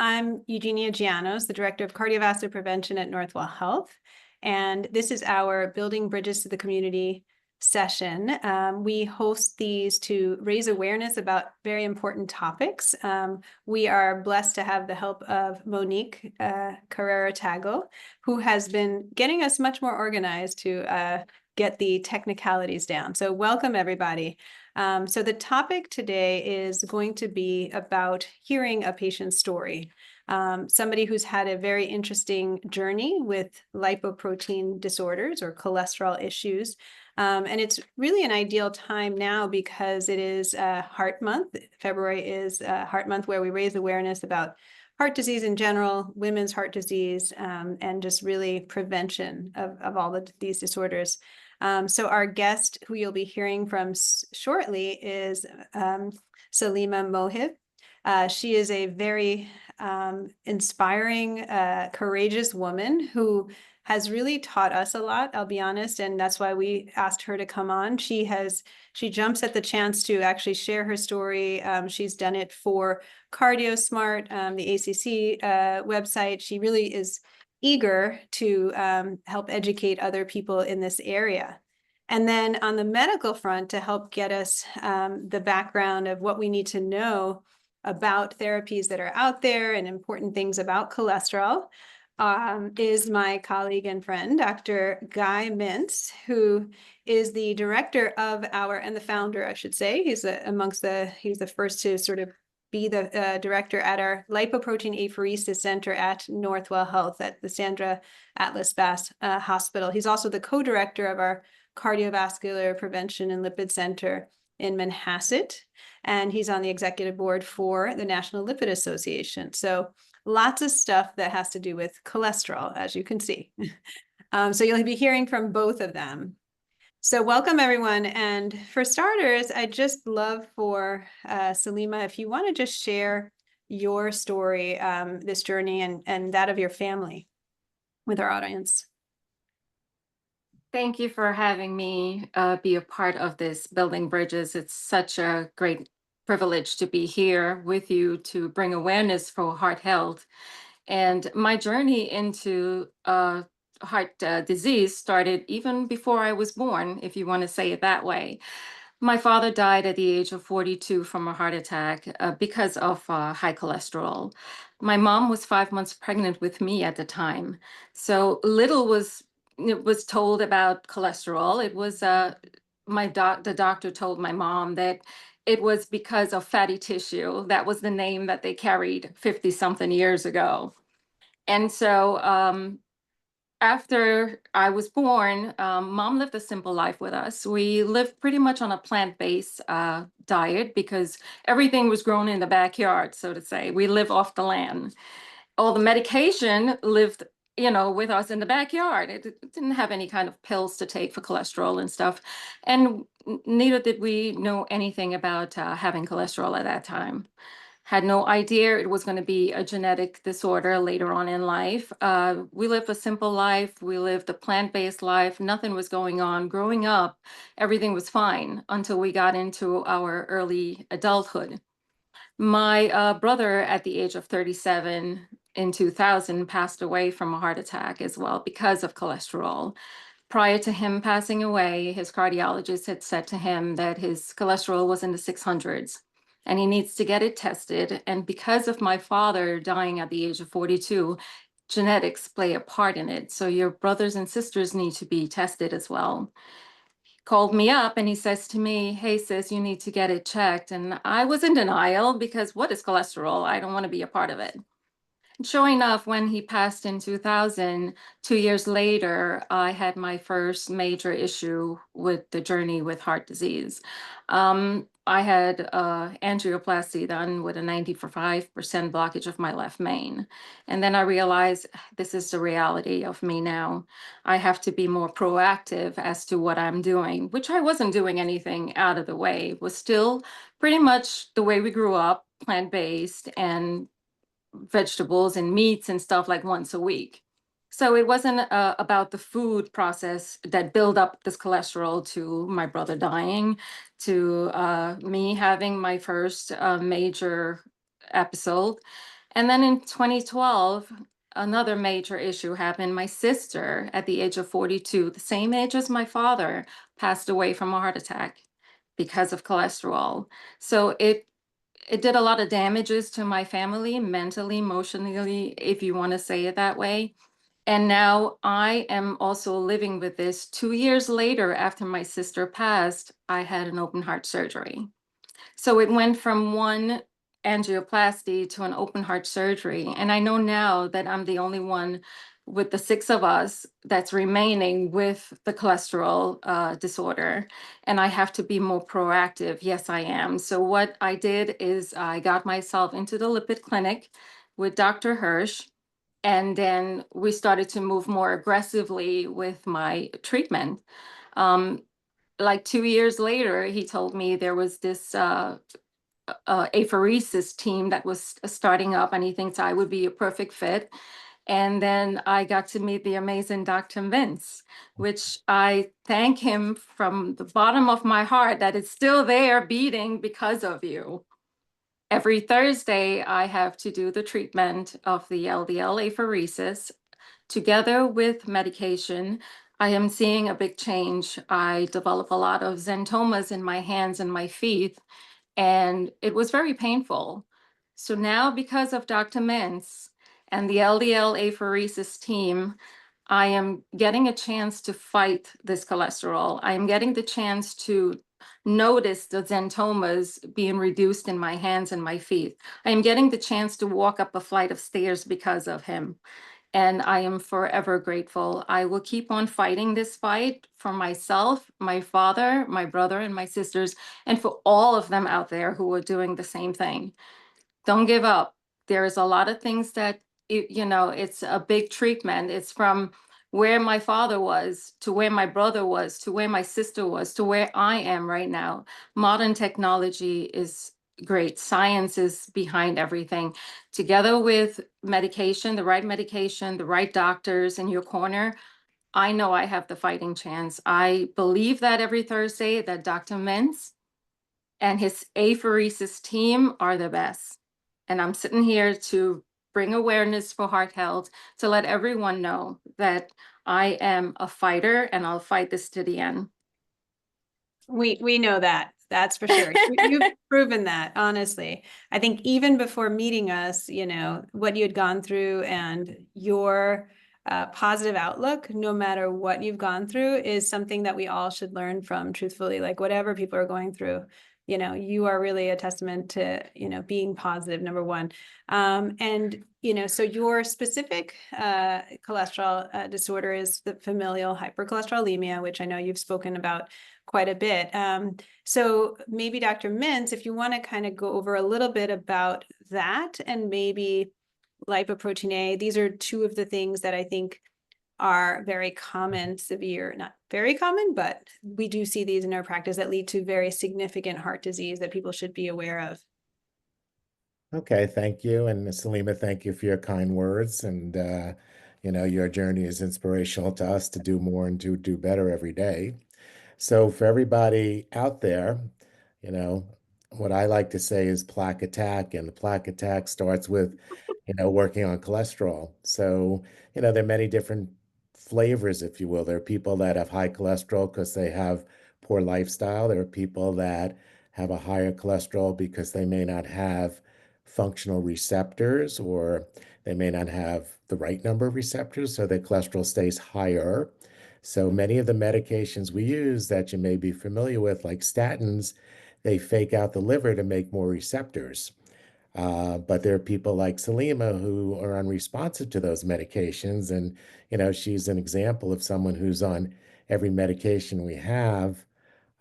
I'm Eugenia Gianos, the Director of Cardiovascular Prevention at Northwell Health, and this is our Building Bridges to the Community session. We host these to raise awareness about very important topics. We are blessed to have the help of Monique Carrera-Tago, who has been getting us much more organized to get the technicalities down. So welcome, everybody. So the topic today is going to be about hearing a patient's story. Somebody who's had a very interesting journey with lipoprotein disorders or cholesterol issues. And it's really an ideal time now because it is Heart Month. February is Heart Month, where we raise awareness about heart disease in general, women's heart disease, and just really prevention of all of these disorders. So our guest, who you'll be hearing from shortly, is Salima Mohib. She is a very inspiring, courageous woman who has really taught us a lot, I'll be honest, and that's why we asked her to come on. She jumps at the chance to actually share her story. She's done it for CardioSmart, the ACC website. She really is eager to help educate other people in this area. And then on the medical front, to help get us the background of what we need to know about therapies that are out there and important things about cholesterol, is my colleague and friend, Dr. Guy Mintz, who is the director of and the founder, I should say. He's the first to sort of be the director at our Lipoprotein Apheresis Center at Northwell Health at the Sandra Atlas Bass Hospital. He's also the co-director of our Cardiovascular Prevention and Lipid Center in Manhasset, and he's on the executive board for the National Lipid Association. So lots of stuff that has to do with cholesterol, as you can see. So you'll be hearing from both of them. So welcome, everyone. And for starters, I'd just love for Salima, if you want to just share your story, this journey, and that of your family with our audience. Thank you for having me be a part of this Building Bridges. It's such a great privilege to be here with you to bring awareness for heart health. And my journey into heart disease started even before I was born, if you want to say it that way. My father died at the age of 42 from a heart attack because of high cholesterol. My mom was 5 months pregnant with me at the time. So little was told about cholesterol. It was the doctor told my mom that it was because of fatty tissue. That was the name that they carried 50 something years ago. And so after I was born, mom lived a simple life with us. We lived pretty much on a plant-based diet because everything was grown in the backyard, so to say. We live off the land. All the medication lived, with us in the backyard. It didn't have any kind of pills to take for cholesterol and stuff. And neither did we know anything about having cholesterol at that time. Had no idea it was going to be a genetic disorder later on in life. We lived a simple life. We lived a plant-based life. Nothing was going on. Growing up, everything was fine until we got into our early adulthood. My brother, at the age of 37 in 2000, passed away from a heart attack as well because of cholesterol. Prior to him passing away, his cardiologist had said to him that his cholesterol was in the 600s and he needs to get it tested. And because of my father dying at the age of 42, genetics play a part in it. So your brothers and sisters need to be tested as well. Called me up and he says to me, "Hey sis, you need to get it checked." And I was in denial because what is cholesterol? I don't want to be a part of it. Sure enough, when he passed in 2000, 2 years later, I had my first major issue with the journey with heart disease. I had angioplasty done with a 95% blockage of my left main. And then I realized this is the reality of me now. I have to be more proactive as to what I'm doing, which I wasn't doing anything out of the way. It was still pretty much the way we grew up, plant-based and vegetables and meats and stuff like once a week. So it wasn't about the food process that built up this cholesterol to my brother dying, to me having my first major episode. And then in 2012, another major issue happened. My sister, at the age of 42, the same age as my father, passed away from a heart attack because of cholesterol. So it did a lot of damages to my family, mentally, emotionally, if you want to say it that way. And now I am also living with this. 2 years later, after my sister passed, I had an open heart surgery. So it went from one angioplasty to an open heart surgery. And I know now that I'm the only one with the six of us that's remaining with the cholesterol disorder. And I have to be more proactive. Yes, I am. So what I did is I got myself into the lipid clinic with Dr. Hirsch. And then we started to move more aggressively with my treatment. Um, like 2 years later, he told me there was this apheresis team that was starting up, and he thinks I would be a perfect fit. And then I got to meet the amazing Dr. Vince, which I thank him from the bottom of my heart that it's still there beating because of you. Every Thursday, I have to do the treatment of the LDL apheresis together with medication. I am seeing a big change. I develop a lot of xanthomas in my hands and my feet, and it was very painful. So now, because of Dr. Mintz and the LDL apheresis team, I am getting a chance to fight this cholesterol. I am getting the chance to notice the xanthomas being reduced in my hands and my feet. I am getting the chance to walk up a flight of stairs because of him. And I am forever grateful. I will keep on fighting this fight for myself, my father, my brother, and my sisters, and for all of them out there who are doing the same thing. Don't give up. There is a lot of things that, it's a big treatment. It's from where my father was to where my brother was to where my sister was to where I am right now. Modern technology is great. Science is behind everything. Together with medication, the right doctors in your corner, I know I have the fighting chance. I believe that every Thursday that Dr. Mintz and his apheresis team are the best. And I'm sitting here to bring awareness for heart health, to let everyone know that I am a fighter and I'll fight this to the end. We know that. That's for sure. You've proven that, honestly. I think even before meeting us, what you had gone through and your positive outlook, no matter what you've gone through, is something that we all should learn from, truthfully. Like whatever people are going through, you are really a testament to, being positive, number one. And, so your specific cholesterol disorder is the familial hypercholesterolemia, which I know you've spoken about quite a bit. So maybe Dr. Mintz, if you want to kind of go over a little bit about that and maybe lipoprotein A, these are two of the things that I think are very common, severe, not very common, but we do see these in our practice that lead to very significant heart disease that people should be aware of. Okay, thank you. And Ms. Salima, thank you for your kind words. And, your journey is inspirational to us to do more and to do better every day. So for everybody out there, you know, what I like to say is plaque attack, and the plaque attack starts with, working on cholesterol. So, there are many different flavors, if you will. There are people that have high cholesterol because they have poor lifestyle. There are people that have a higher cholesterol because they may not have functional receptors, or they may not have the right number of receptors, so their cholesterol stays higher. So many of the medications we use that you may be familiar with, like statins, they fake out the liver to make more receptors. But there are people like Salima who are unresponsive to those medications. And, she's an example of someone who's on every medication we have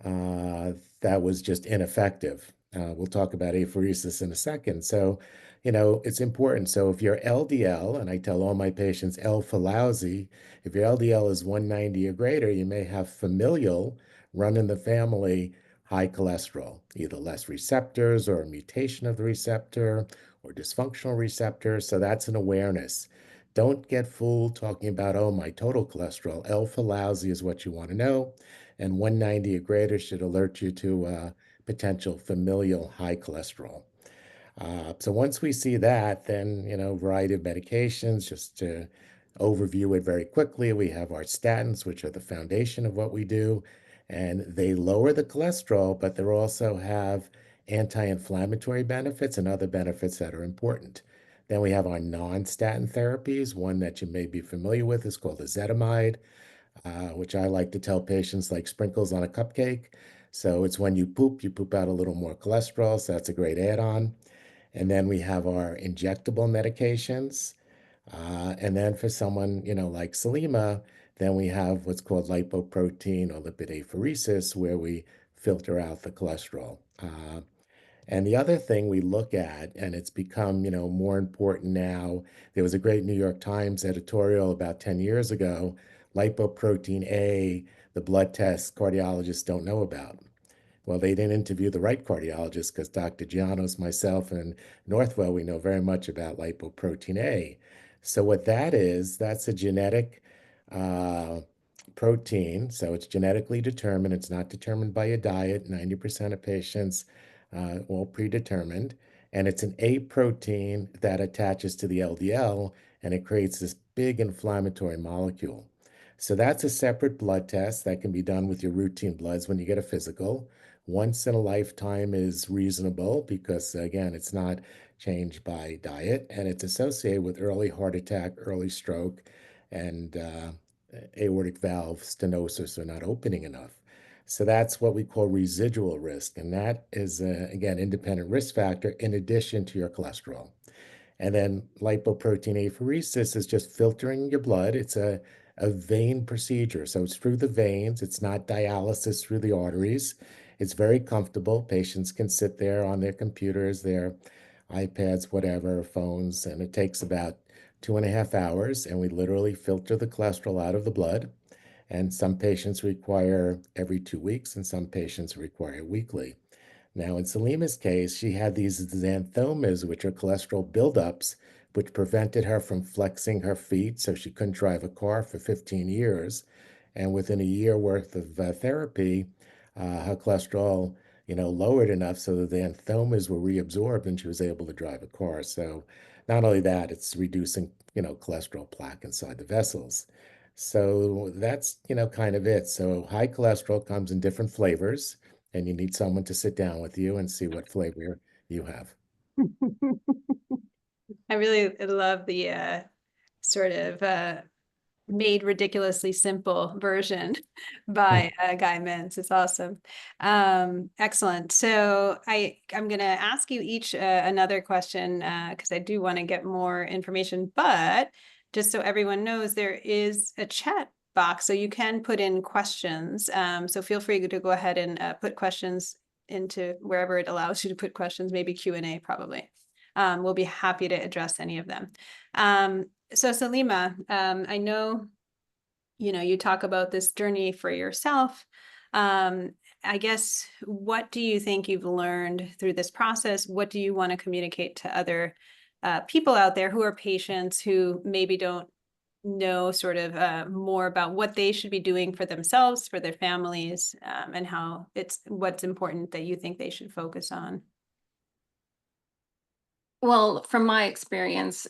uh, that was just ineffective. We'll talk about apheresis in a second. So, it's important. So if you're LDL, and I tell all my patients L for lousy, if your LDL is 190 or greater, you may have familial, run in the family, high cholesterol, either less receptors or a mutation of the receptor or dysfunctional receptors. So that's an awareness. Don't get fooled talking about, oh, my total cholesterol. L for lousy is what you want to know, and 190 or greater should alert you to potential familial high cholesterol. So once we see that, then, variety of medications, just to overview it very quickly, we have our statins, which are the foundation of what we do, and they lower the cholesterol, but they also have anti-inflammatory benefits and other benefits that are important. Then we have our non-statin therapies. One that you may be familiar with is called ezetimibe, which I like to tell patients like sprinkles on a cupcake. So it's when you poop out a little more cholesterol. So that's a great add-on. And then we have our injectable medications. And then for someone, like Salima, then we have what's called lipoprotein or lipid apheresis, where we filter out the cholesterol. And the other thing we look at, and it's become, more important now, there was a great New York Times editorial about 10 years ago, lipoprotein A, the blood test cardiologists don't know about. Well, they didn't interview the right cardiologist because Dr. Gianos, myself, and Northwell, we know very much about lipoprotein A. So what that is, that's a genetic uh, protein. So it's genetically determined. It's not determined by a diet. 90% of patients, all predetermined. And it's an A protein that attaches to the LDL and it creates this big inflammatory molecule. So that's a separate blood test that can be done with your routine bloods when you get a physical. Once in a lifetime is reasonable because, again, it's not changed by diet and it's associated with early heart attack, early stroke, and aortic valve stenosis are not opening enough. So that's what we call residual risk. And that is, again, independent risk factor in addition to your cholesterol. And then lipoprotein apheresis is just filtering your blood. It's a vein procedure. So it's through the veins. It's not dialysis through the arteries. It's very comfortable. Patients can sit there on their computers, their iPads, whatever, phones, and it takes about 2.5 hours. And we literally filter the cholesterol out of the blood. And some patients require every 2 weeks, and some patients require weekly. Now, in Salima's case, she had these xanthomas, which are cholesterol buildups, which prevented her from flexing her feet, so she couldn't drive a car for 15 years. And within a year worth of therapy, her cholesterol, lowered enough so that the xanthomas were reabsorbed and she was able to drive a car. So not only that, it's reducing, cholesterol plaque inside the vessels. So that's, kind of it. So high cholesterol comes in different flavors and you need someone to sit down with you and see what flavor you have. I really love the sort of made ridiculously simple version by Guy Mintz. It's awesome. Excellent. So I'm going to ask you each another question because I do want to get more information, but just so everyone knows, there is a chat box, so you can put in questions. So feel free to go ahead and put questions into wherever it allows you to put questions, maybe Q&A probably. We'll be happy to address any of them. So Salima, I know, you talk about this journey for yourself. I guess, what do you think you've learned through this process? What do you want to communicate to other people out there who are patients who maybe don't know sort of more about what they should be doing for themselves, for their families, and what's important that you think they should focus on? Well, from my experience,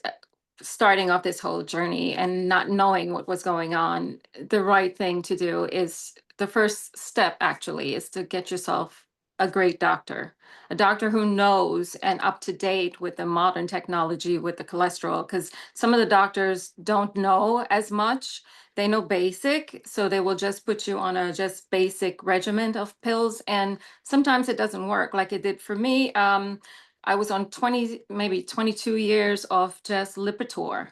starting off this whole journey and not knowing what was going on, the right thing to do is the first step actually is to get yourself a great doctor, a doctor who knows and up to date with the modern technology with the cholesterol, because some of the doctors don't know as much. They know basic, so they will just put you on a just basic regimen of pills, and sometimes it doesn't work like it did for me. I was on 20, maybe 22 years of just Lipitor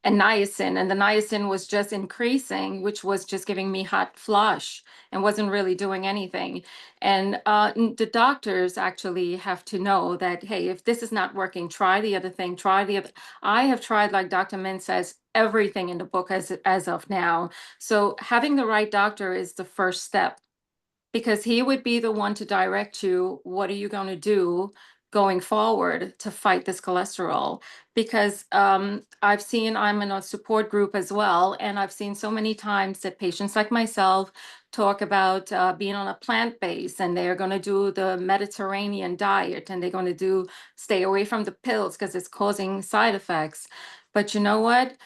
and niacin, and the niacin was just increasing, which was just giving me hot flush and wasn't really doing anything. And the doctors actually have to know that, hey, if this is not working, try the other thing, try the other. I have tried, like Dr. Min says, everything in the book as of now. So having the right doctor is the first step, because he would be the one to direct you. What are you going to do going forward to fight this cholesterol? Because I'm in a support group as well, and I've seen so many times that patients like myself talk about being on a plant-based, and they're going to do the Mediterranean diet, and they're going to stay away from the pills because it's causing side effects. But you know what?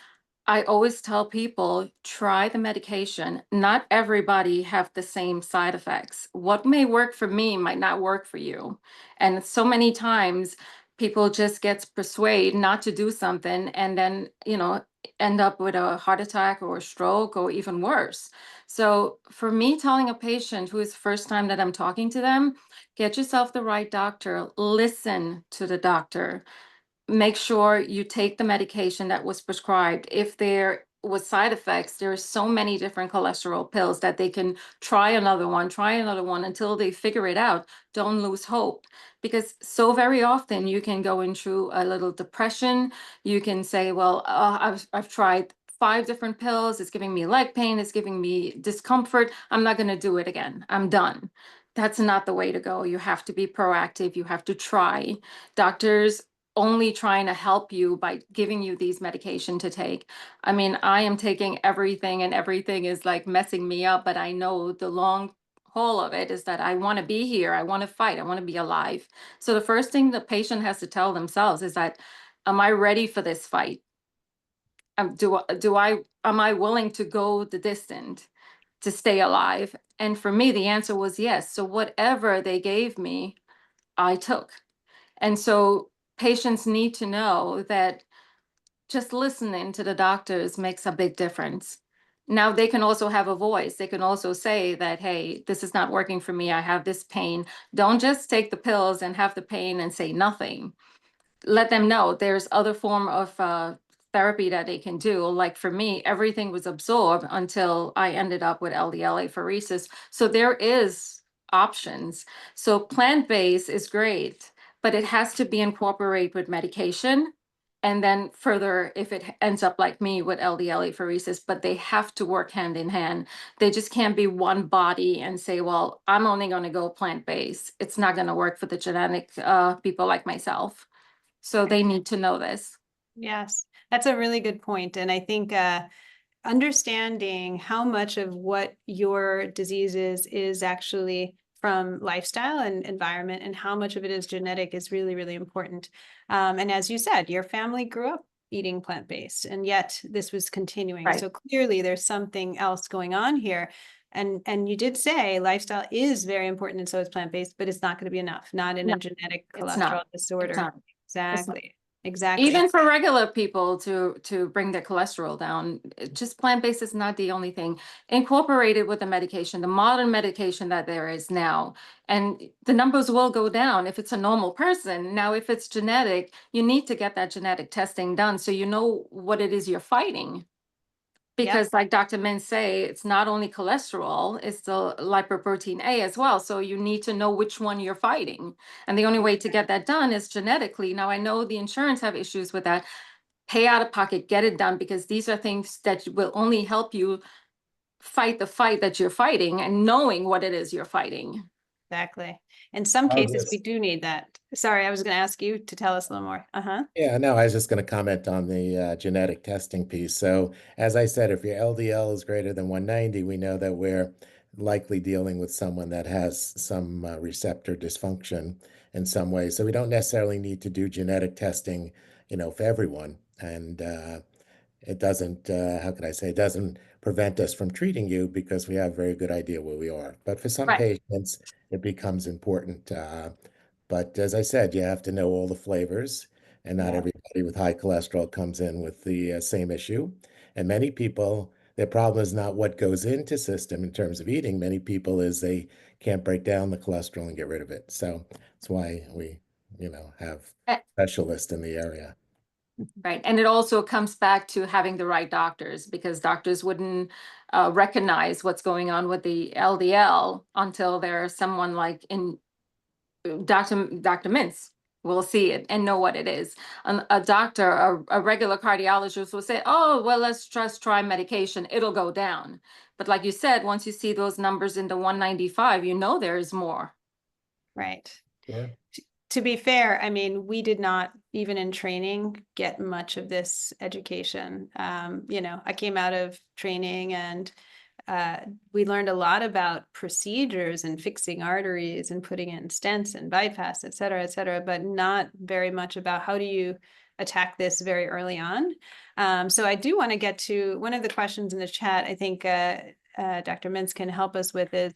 I always tell people, try the medication. Not everybody have the same side effects. What may work for me might not work for you. And so many times people just get persuaded not to do something, and then, end up with a heart attack or a stroke or even worse. So for me, telling a patient who is the first time that I'm talking to them, get yourself the right doctor, listen to the doctor, make sure you take the medication that was prescribed. If there was side effects, there are so many different cholesterol pills that they can try another one until they figure it out. Don't lose hope, because so very often you can go into a little depression. You can say, well, I've tried 5 different pills. It's giving me leg pain. It's giving me discomfort. I'm not going to do it again. I'm done. That's not the way to go. You have to be proactive. You have to try. Doctors only trying to help you by giving you these medication to take. I mean, I am taking everything, and everything is like messing me up, but I know the long haul of it is that I want to be here. I want to fight. I want to be alive. So the first thing the patient has to tell themselves is that, am I ready for this fight? Am I willing to go the distance to stay alive? And for me, the answer was yes. So whatever they gave me, I took. And so patients need to know that just listening to the doctors makes a big difference. Now they can also have a voice. They can also say that, hey, this is not working for me. I have this pain. Don't just take the pills and have the pain and say nothing. Let them know there's other form of therapy that they can do. Like for me, everything was absorbed until I ended up with LDL apheresis. So there is options. So plant-based is great, but it has to be incorporated with medication. And then further, if it ends up like me with LDL apheresis, but they have to work hand in hand. They just can't be one body and say, well, I'm only going to go plant-based. It's not going to work for the genetic people like myself. So they need to know this. Yes, that's a really good point. And I think understanding how much of what your disease is actually from lifestyle and environment, and how much of it is genetic, is really, really important. And as you said, your family grew up eating plant-based, and yet this was continuing. Right. So clearly there's something else going on here. And you did say lifestyle is very important, and so is plant-based, but it's not going to be enough, not in No, a genetic it's cholesterol not. disorder. It's not. Exactly. Exactly. Even for regular people to bring their cholesterol down, just plant-based is not the only thing. Incorporated with the medication, the modern medication that there is now, and the numbers will go down if it's a normal person. Now, if it's genetic, you need to get that genetic testing done so you know what it is you're fighting. Because like Dr. Min say, it's not only cholesterol, it's the lipoprotein A as well. So you need to know which one you're fighting. And the only way to get that done is genetically. Now, I know the insurance have issues with that. Pay out of pocket, get it done, because these are things that will only help you fight the fight that you're fighting, and knowing what it is you're fighting. Exactly. In some I'll cases, we just- do need that. Sorry, I was going to ask you to tell us a little more. Yeah, no, I was just going to comment on the genetic testing piece. So, as I said, if your LDL is greater than 190, we know that we're likely dealing with someone that has some receptor dysfunction in some way. So, we don't necessarily need to do genetic testing, for everyone. And it doesn't, how can I say, it doesn't prevent us from treating you because we have a very good idea where we are. But for some Right. patients, it becomes important. But as I said, you have to know all the flavors, and not Yeah. everybody with high cholesterol comes in with the same issue. And many people, their problem is not what goes into system in terms of eating. Many people is they can't break down the cholesterol and get rid of it. So that's why we, have Eh, specialists in the area. Right. And it also comes back to having the right doctors, because doctors wouldn't recognize what's going on with the LDL until there's someone like in Dr. Mintz will see it and know what it is. A doctor, a regular cardiologist will say, oh, well, let's just try medication. It'll go down. But like you said, once you see those numbers in the 195, you know there is more. Right. Sure. To be fair, I mean, we did not, even in training, get much of this education. I came out of training and we learned a lot about procedures and fixing arteries and putting in stents and bypass, et cetera, but not very much about how do you attack this very early on. So I do want to get to one of the questions in the chat. I think Dr. Mintz can help us with is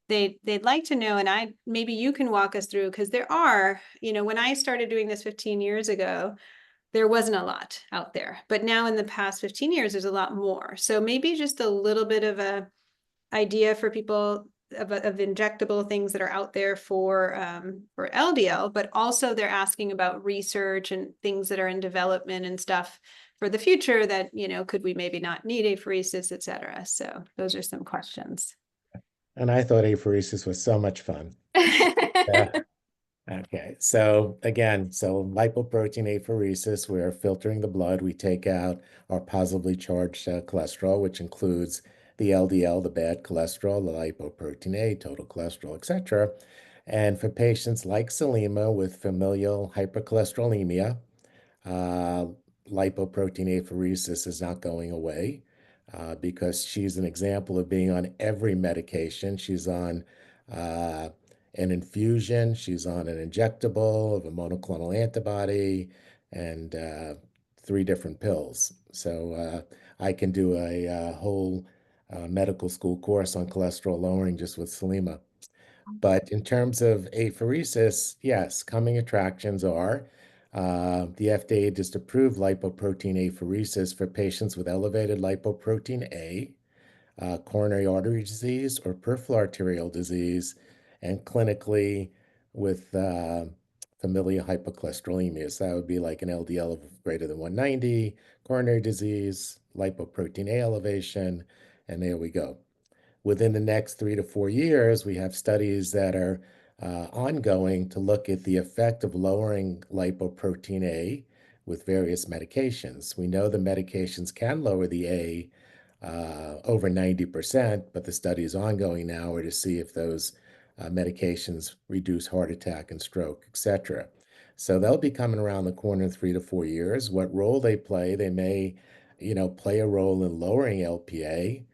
they'd like to know, and maybe you can walk us through, because there are, when I started doing this 15 years ago, there wasn't a lot out there, but now in the past 15 years, there's a lot more. So maybe just a little bit of a idea for people of injectable things that are out there for LDL, but also they're asking about research and things that are in development and stuff for the future that, could we maybe not need apheresis, et cetera. So those are some questions. And I thought apheresis was so much fun. Yeah. Okay, so again, lipoprotein apheresis, we're filtering the blood. We take out our positively charged cholesterol, which includes the LDL, the bad cholesterol, the lipoprotein A, total cholesterol, etc. And for patients like Selima with familial hypercholesterolemia, uh, lipoprotein apheresis is not going away because she's an example of being on every medication. She's on an infusion, she's on an injectable of a monoclonal antibody, and 3 different pills. So I can do a whole medical school course on cholesterol lowering just with Selima. But in terms of apheresis, yes, coming attractions are the FDA just approved lipoprotein apheresis for patients with elevated lipoprotein A, coronary artery disease, or peripheral arterial disease, and clinically with familial hypercholesterolemia. So that would be like an LDL of greater than 190, coronary disease, lipoprotein A elevation, and there we go. Within the next 3 to 4 years, we have studies that are ongoing to look at the effect of lowering lipoprotein A with various medications. We know the medications can lower the A over 90%, but the study is ongoing now to see if those medications reduce heart attack and stroke, etc. So they'll be coming around the corner in 3 to 4 years. What role they play, they may, play a role in lowering LPA,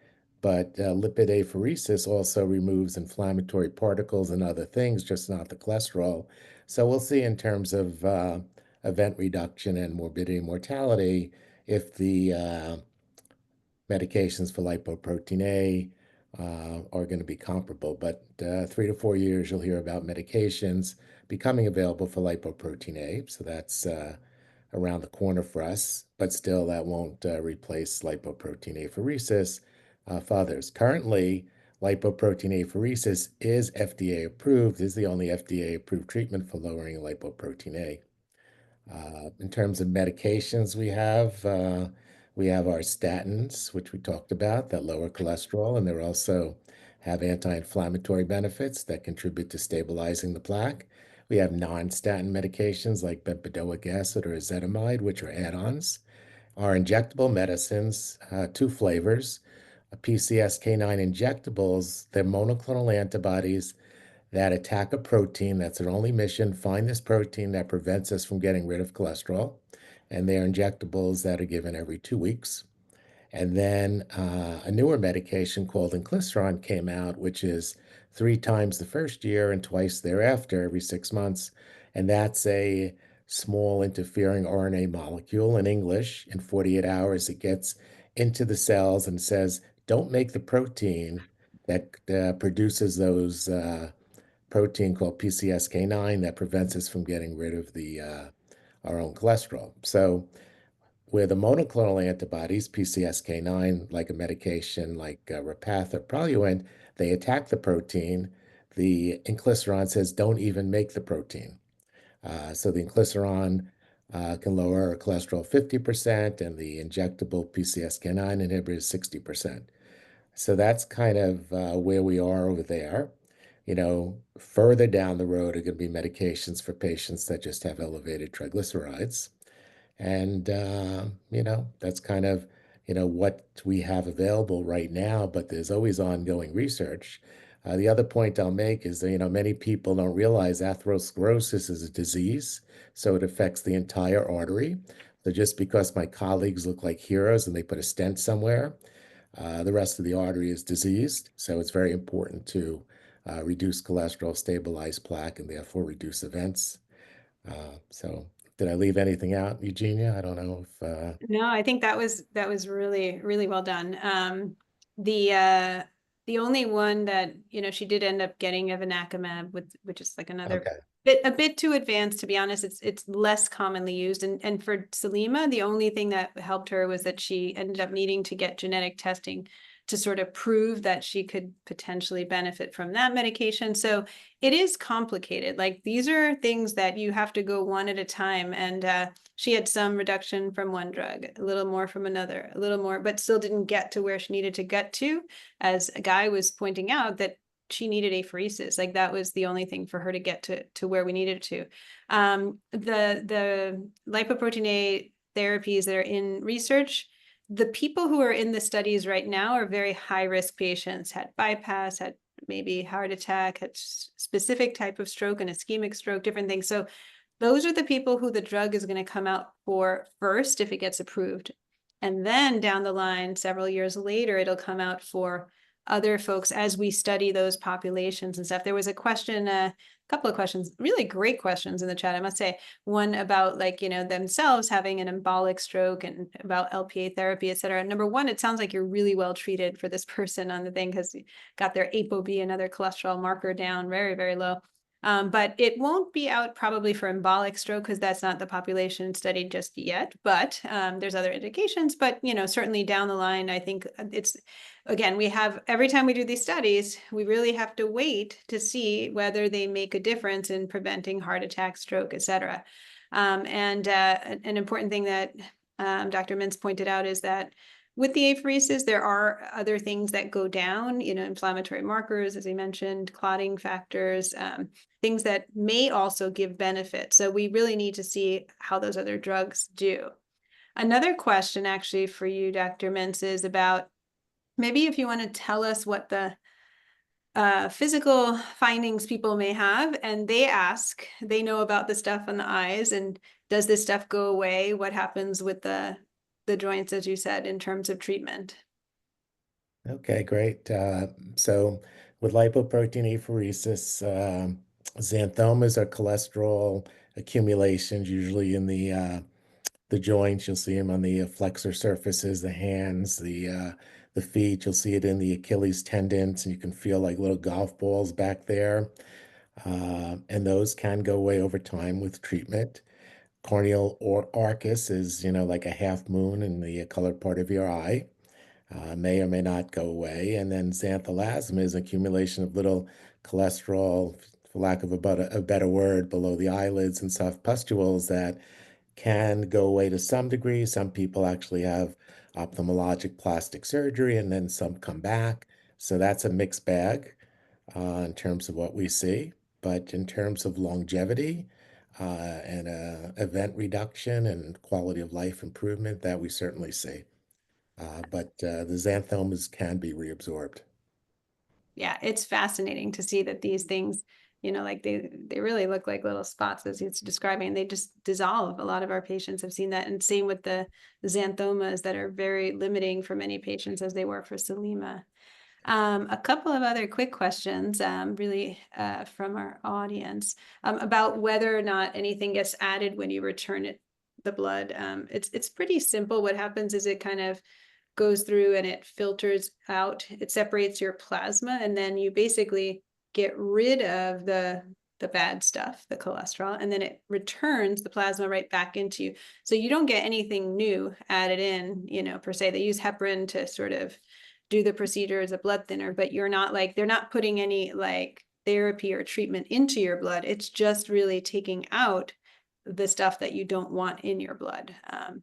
but lipid apheresis also removes inflammatory particles and other things, just not the cholesterol. So we'll see in terms of event reduction and morbidity and mortality if the medications for lipoprotein A are going to be comparable. But 3 to 4 years, you'll hear about medications becoming available for lipoprotein A. So that's around the corner for us, but still that won't replace lipoprotein apheresis for others. Currently, lipoprotein apheresis is FDA approved, is the only FDA approved treatment for lowering lipoprotein A. In terms of medications we have our statins, which we talked about, that lower cholesterol, and they also have anti-inflammatory benefits that contribute to stabilizing the plaque. We have non-statin medications like bempedoic acid or ezetimibe, which are add-ons. Our injectable medicines, 2 flavors, PCSK9 injectables, they're monoclonal antibodies that attack a protein. That's their only mission, find this protein that prevents us from getting rid of cholesterol. And they're injectables that are given every 2 weeks. And then a newer medication called inclisiran came out, which is 3 times the first year and twice thereafter, every 6 months. And that's a small interfering RNA molecule in English. In 48 hours, it gets into the cells and says, don't make the protein that produces those protein called PCSK9 that prevents us from getting rid of our own cholesterol. So with the monoclonal antibodies, PCSK9, like a medication like Repatha or Praluent, they attack the protein. The inclisiran says don't even make the protein. So the inclisiran can lower cholesterol 50%, and the injectable PCSK9 inhibitor is 60%. So that's kind of where we are over there. Further down the road are going to be medications for patients that just have elevated triglycerides. And, that's kind of, what we have available right now, but there's always ongoing research. The other point I'll make is that, many people don't realize atherosclerosis is a disease, so it affects the entire artery. So just because my colleagues look like heroes and they put a stent somewhere, The rest of the artery is diseased, so it's very important to reduce cholesterol, stabilize plaque, and therefore reduce events. So did I leave anything out, Eugenia? I don't know if No, I think that was really, really well done. The uh the only one that, she did end up getting evinacumab with, which is like another okay. a bit too advanced, to be honest. It's less commonly used. And for Selima, the only thing that helped her was that she ended up needing to get genetic testing to sort of prove that she could potentially benefit from that medication. So it is complicated. Like, these are things that you have to go one at a time. And she had some reduction from one drug, a little more from another, a little more, but still didn't get to where she needed to get to. As a guy was pointing out, that she needed apheresis. Like, that was the only thing for her to get to where we needed to. The lipoprotein A therapies that are in research, the people who are in the studies right now are very high risk patients, had bypass, had maybe heart attack, had specific type of stroke and ischemic stroke, different things. So those are the people who the drug is going to come out for first if it gets approved. And then down the line, several years later, it'll come out for other folks as we study those populations and stuff. There was a question, a couple of questions, really great questions in the chat, I must say. One about, like, themselves having an embolic stroke, and about LPA therapy, et cetera. Number one, it sounds like you're really well treated for this person on the thing, because you got their ApoB, another cholesterol marker, down very, very low. But it won't be out probably for embolic stroke, because that's not the population studied just yet. But there's other indications. But certainly down the line, I think it's, again, we have, every time we do these studies, we really have to wait to see whether they make a difference in preventing heart attack, stroke, et cetera. And an important thing that Dr. Mintz pointed out is that with the apheresis, there are other things that go down, inflammatory markers, as I mentioned, clotting factors, things that may also give benefit. So we really need to see how those other drugs do. Another question actually for you, Dr. Mintz, is about, maybe if you want to tell us what the physical findings people may have, and they know about the stuff on the eyes, and does this stuff go away? What happens with the joints, as you said, in terms of treatment? Okay, great. So with lipoprotein apheresis, xanthomas are cholesterol accumulations, usually in the joints. You'll see them on the flexor surfaces, the hands, the feet. You'll see it in the Achilles tendons, and you can feel like little golf balls back there. And those can go away over time with treatment. Corneal or arcus is, like a half moon in the colored part of your eye. May or may not go away. And then xanthelasma is accumulation of little cholesterol, for lack of a better word, below the eyelids and soft pustules that can go away to some degree. Some people actually have ophthalmologic plastic surgery, and then some come back. So that's a mixed bag in terms of what we see. But in terms of longevity and event reduction and quality of life improvement, that we certainly see. But the xanthomas can be reabsorbed. Yeah, it's fascinating to see that these things, like, they really look like little spots, as it's describing. They just dissolve. A lot of our patients have seen that, and same with the xanthomas that are very limiting for many patients, as they were for Selima. A couple of other quick questions, really from our audience, about whether or not anything gets added when you return the blood. It's pretty simple. What happens is it kind of goes through and it filters out, it separates your plasma, and then you basically get rid of the bad stuff, the cholesterol, and then it returns the plasma right back into you. So you don't get anything new added in, per se. They use heparin to sort of do the procedure as a blood thinner, but they're not putting any like therapy or treatment into your blood. It's just really taking out the stuff that you don't want in your blood.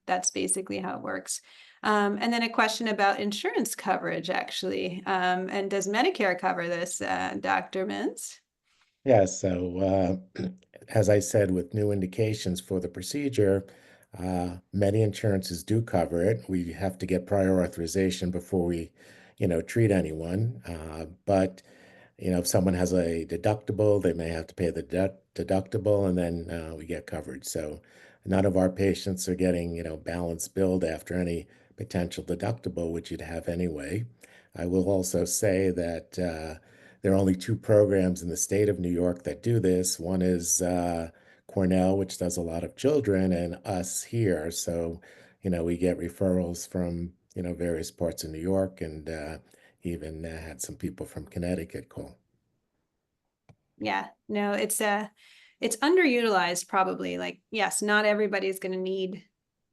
That's basically how it works. And then a question about insurance coverage, actually. And does Medicare cover this, Dr. Mintz? Yeah, so as I said, with new indications for the procedure, many insurances do cover it. We have to get prior authorization before we, treat anyone. But if someone has a deductible, they may have to pay the deductible, and then we get coverage. So none of our patients are getting, balanced billed after any potential deductible, which you'd have anyway. I will also say that there are only two programs in the state of New York that do this. One is Cornell, which does a lot of children, and us here. So, we get referrals from, various parts of New York, and even had some people from Connecticut call. Yeah, no, it's underutilized probably. Like, yes, not everybody's going to need,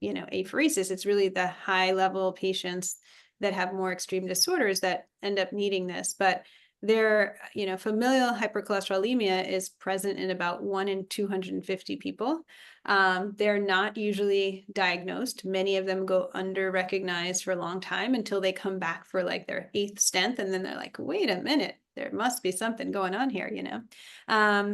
apheresis. It's really the high level patients that have more extreme disorders that end up needing this. But familial hypercholesterolemia is present in about 1 in 250 people. They're not usually diagnosed. Many of them go under-recognized for a long time until they come back for like their 8th stent, and then they're like, wait a minute, there must be something going on here,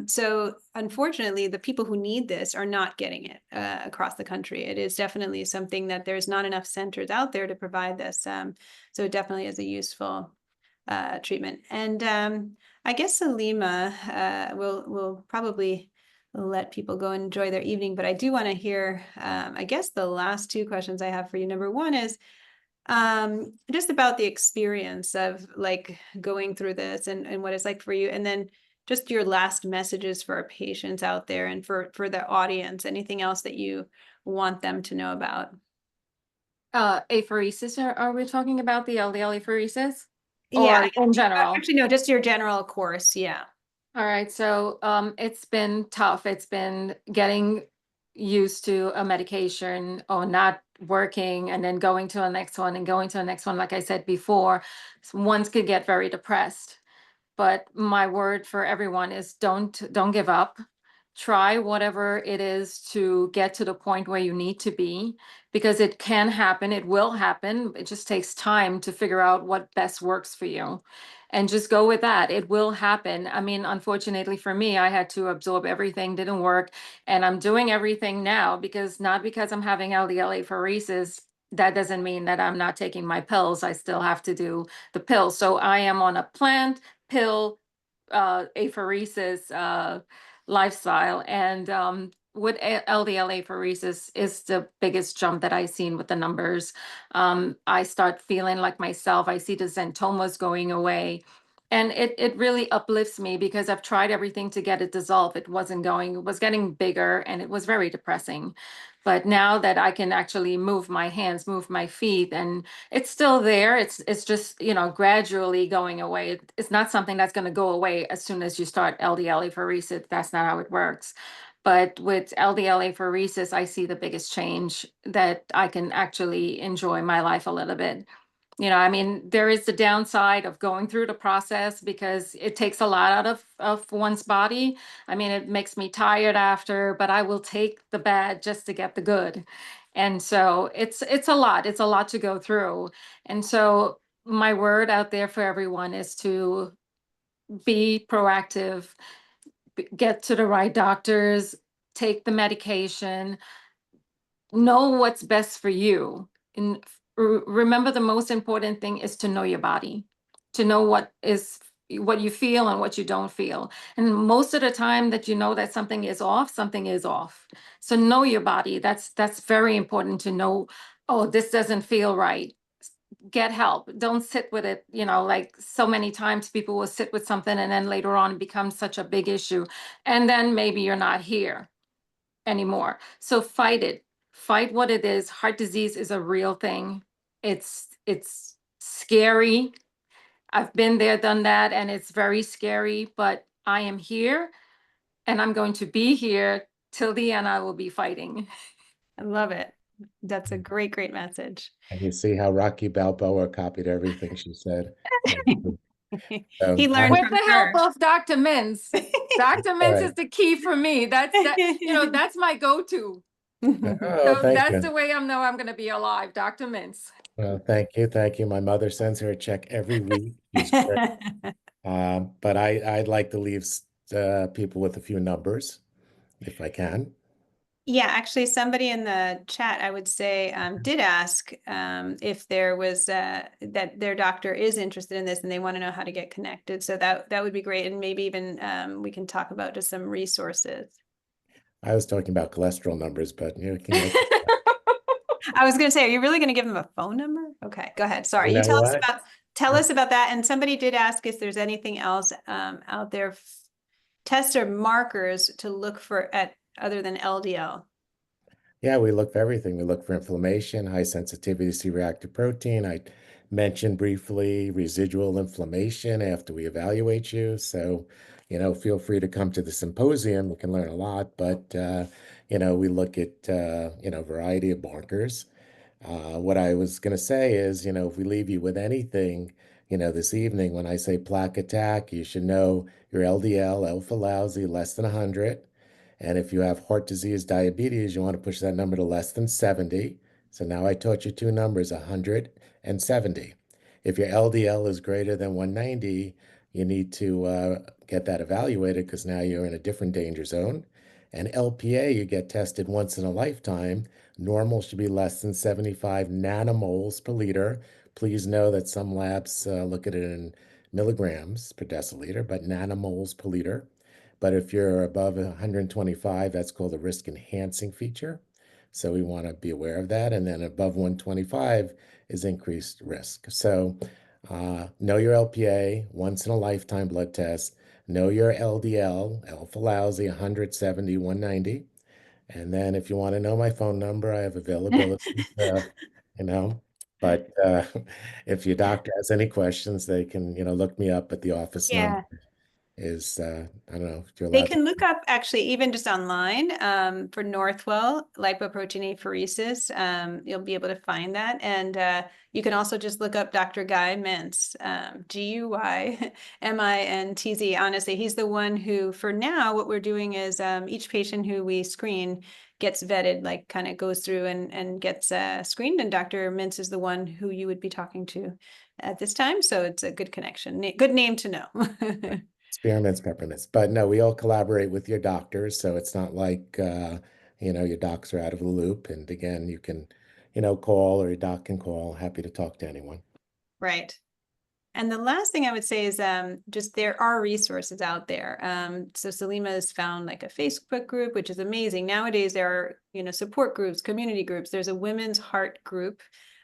So unfortunately, the people who need this are not getting it across the country. It is definitely something that there's not enough centers out there to provide this. So it definitely is a useful treatment. And I guess Salima will probably let people go and enjoy their evening, but I do want to hear, I guess the last two questions I have for you. Number one is just about the experience of like going through this and what it's like for you. And then just your last messages for our patients out there and for the audience, anything else that you want them to know about. Apheresis, are we talking about the LDL apheresis? Yeah, Or in general? actually, no, just your general course. Yeah. All right, so it's been tough. It's been getting used to a medication or not working and then going to the next one and going to the next one. Like I said before, one could get very depressed. But my word for everyone is don't give up. Try whatever it is to get to the point where you need to be, because it can happen. It will happen. It just takes time to figure out what best works for you. And just go with that. It will happen. I mean, unfortunately for me, I had to absorb everything, didn't work. And I'm doing everything now not because I'm having LDL apheresis. That doesn't mean that I'm not taking my pills. I still have to do the pills. So I am on a plant pill apheresis lifestyle. And with LDL apheresis is the biggest jump that I've seen with the numbers. I start feeling like myself. I see the xanthomas going away. And it really uplifts me because I've tried everything to get it dissolved. It wasn't going, it was getting bigger, and it was very depressing. But now that I can actually move my hands, move my feet, and it's still there, it's just, gradually going away. It's not something that's going to go away as soon as you start LDL apheresis. That's not how it works. But with LDL apheresis, I see the biggest change, that I can actually enjoy my life a little bit. I mean, there is the downside of going through the process because it takes a lot out of one's body. I mean, it makes me tired after, but I will take the bad just to get the good. And so it's a lot. It's a lot to go through. And so my word out there for everyone is to be proactive, get to the right doctors, take the medication, know what's best for you. And remember, the most important thing is to know your body, to know what you feel and what you don't feel. And most of the time that you know that something is off, something is off. So know your body. That's very important to know. Oh, this doesn't feel right. Get help. Don't sit with it. Like so many times people will sit with something and then later on it becomes such a big issue. And then maybe you're not here anymore. So fight it. Fight what it is. Heart disease is a real thing. It's scary. I've been there, done that, and it's very scary, but I am here and I'm going to be here till the end. I will be fighting. I love it. That's a great, great message. And you see how Rocky Balboa copied everything she said. He learned With from the help her. of Dr. Mintz. Dr. Mintz is the key for me. That's my go-to. Oh, So thank that's you. the way I know I'm going to be alive, Dr. Mintz. Well, thank you. Thank you. My mother sends her a check every week. She's great. But I'd like to leave people with a few numbers, if I can. Yeah, actually, somebody in the chat, I would say, did ask if there was that their doctor is interested in this and they want to know how to get connected. So that would be great, and maybe even we can talk about just some resources. I was talking about cholesterol numbers, but you can, I was going to say, are you really going to give them a phone number? Okay, go ahead. Sorry. you You know what? tell us about that. And somebody did ask if there's anything else out there, tests or markers to look for at other than LDL. Yeah, we look for everything. We look for inflammation, high sensitivity C-reactive protein. I mentioned briefly residual inflammation after we evaluate you. So, feel free to come to the symposium. You can learn a lot, but, we look at, a variety of markers. What I was going to say is, if we leave you with anything, this evening, when I say plaque attack, you should know your LDL, alpha lousy, less than 100. And if you have heart disease, diabetes, you want to push that number to less than 70. So now I taught you two numbers, 100 and 70. If your LDL is greater than 190, you need to get that evaluated because now you're in a different danger zone. And LPA, you get tested once in a lifetime. Normal should be less than 75 nanomoles per liter. Please know that some labs look at it in milligrams per deciliter, but nanomoles per liter. But if you're above 125, that's called a risk enhancing feature. So we want to be aware of that. And then above 125 is increased risk. So know your LPA, once in a lifetime blood test. Know your LDL, alpha lousy, 170, 190. And then if you want to know my phone number, I have availability, you know, but if your doctor has any questions, they can, look me up at the office number Yeah. is, I don't know if you're They allowed to. can look up actually even just online for Northwell lipoprotein apheresis. You'll be able to find that. And you can also just look up Dr. Guy Mintz, Guymintz. Honestly, he's the one who, for now, what we're doing is each patient who we screen gets vetted, like kind of goes through and gets screened. And Dr. Mintz is the one who you would be talking to at this time. So it's a good connection, good name to know. Experiments, peppermints. But no, we all collaborate with your doctors, so it's not like your docs are out of the loop. And again, you can, call or your doc can call. Happy to talk to anyone. Right. And the last thing I would say is just there are resources out there. So Salima has found like a Facebook group, which is amazing. Nowadays, there are, support groups, community groups. There's a women's heart group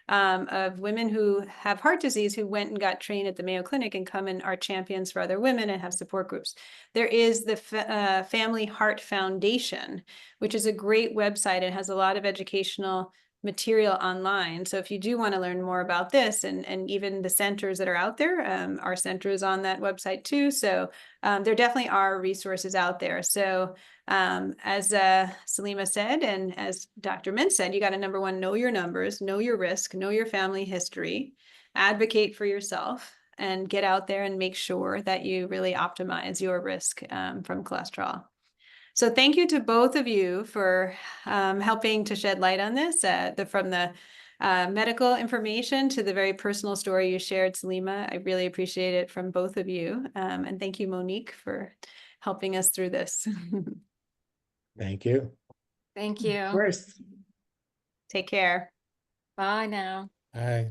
of women who have heart disease who went and got trained at the Mayo Clinic and come and are champions for other women and have support groups. There is the Family Heart Foundation, which is a great website. It has a lot of educational material online. So if you do want to learn more about this and even the centers that are out there, our center is on that website too. So there definitely are resources out there. So as Salima said, and as Dr. Mintz said, you got to number one, know your numbers, know your risk, know your family history, advocate for yourself, and get out there and make sure that you really optimize your risk from cholesterol. So thank you to both of you for helping to shed light on this, from the medical information to the very personal story you shared, Salima. I really appreciate it from both of you. And thank you, Monique, for helping us through this. Thank you. Thank Of you. course. Take care. Bye now. Bye.